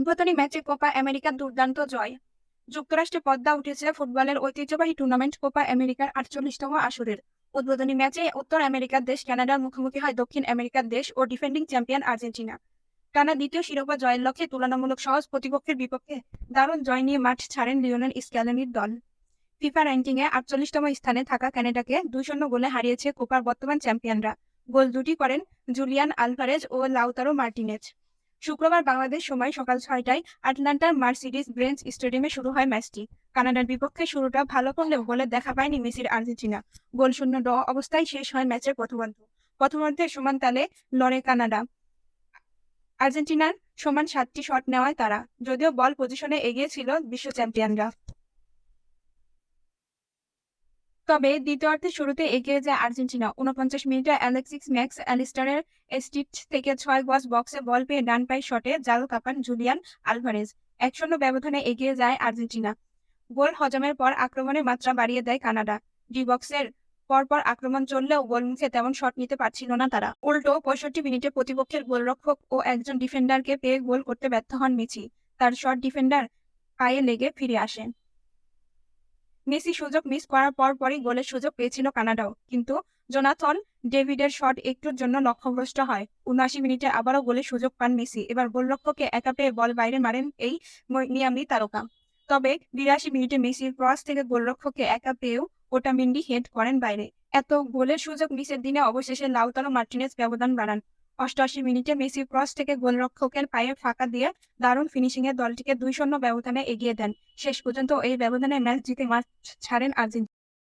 উদ্বোধনী ম্যাচে কোপা আমেরিকার দুর্দান্ত জয়। যুক্তরাষ্ট্রে পদ্মা উঠেছে ফুটবলের ঐতিহ্যবাহী টুর্নামেন্ট কোপা আমেরিকার ৪৮তম আসরের। উদ্বোধনী ম্যাচে উত্তর আমেরিকার দেশ কানাডার মুখোমুখি হয় দক্ষিণ আমেরিকার দেশ ও ডিফেন্ডিং চ্যাম্পিয়ন আর্জেন্টিনা। টানা দ্বিতীয় শিরোপা জয়ের লক্ষ্যে তুলনামূলক সহজ প্রতিপক্ষের বিপক্ষে দারুণ জয় নিয়ে মাঠ ছাড়েন লিওনেল স্ক্যালোনির দল। ফিফা র্যাঙ্কিংয়ে ৪৮তম স্থানে থাকা কানাডাকে ২-০ গোলে হারিয়েছে কোপার বর্তমান চ্যাম্পিয়নরা। গোল দুটি করেন জুলিয়ান আলভারেজ ও লাউতারো মার্টিনেজ। শুক্রবার বাংলাদেশ সময় সকাল ৬টায় আটলান্টার মার্সিডিজ বেঞ্জ স্টেডিয়ামে শুরু হয় ম্যাচটি। কানাডার বিপক্ষে শুরুটা ভালো করলেও গোলের দেখা পায়নি মেসির আর্জেন্টিনা। গোলশূন্য ড্র অবস্থায় শেষ হয় ম্যাচের প্রথমার্ধে সমান তালে লড়ে কানাডা। আর্জেন্টিনার সমান ৭টি শট নেওয়ায় তারা, যদিও বল পজিশনে এগিয়ে ছিল বিশ্ব চ্যাম্পিয়নরা। তবে দ্বিতীয়ার্ধের শুরুতে এগিয়ে যায় আর্জেন্টিনা। ৪৯ মিনিটে অ্যালেক্সিস ম্যাক্স অ্যালিস্টারের স্টিচ থেকে ৬ গজ বক্সে বল পেয়ে ডান পায়ের শটে জাল কাপান জুলিয়ান আলভারেজ। ১-০ ব্যবধানে এগিয়ে যায় আর্জেন্টিনা। গোল হজমের পর আক্রমণের মাত্রা বাড়িয়ে দেয় কানাডা। ডি বক্সের পরপর আক্রমণ চললেও গোলমুখে তেমন শট নিতে পারছিল না তারা। উল্টো ৬৫ মিনিটে প্রতিপক্ষের গোলরক্ষক ও একজন ডিফেন্ডারকে পেয়ে গোল করতে ব্যর্থ হন মেসি। তার শট ডিফেন্ডার পায়ে লেগে ফিরে আসে। মেসি সুযোগ মিস করার পরপরই গোলের সুযোগ পেয়েছিল কানাডাও, কিন্তু জোনাথন ডেভিডের শট একটুর জন্য লক্ষ্যভ্রষ্ট হয়। ৭৯ মিনিটে আবারও গোলের সুযোগ পান মেসি। এবার গোলরক্ষককে একা পেয়ে বল বাইরে মারেন এই মিয়ামি তারকা। তবে ৮২ মিনিটে মেসির ক্রস থেকে গোলরক্ষককে একা পেয়েও ওটামেন্ডি হেড করেন বাইরে। এত গোলের সুযোগ মিসের দিনে অবশেষে লাউতারো মার্টিনেজ ব্যবধান বাড়ান। ৮৮ মিনিটে মেসির ক্রস থেকে গোলরক্ষকের পায়ে ফাঁকা দিয়ে দারুণ ফিনিশিংয়ে দলটিকে ২-০ ব্যবধানে এগিয়ে দেন। শেষ পর্যন্ত এই ব্যবধানে ম্যাচ জিতে মাঠ ছাড়েন আর্জেন্টিনা।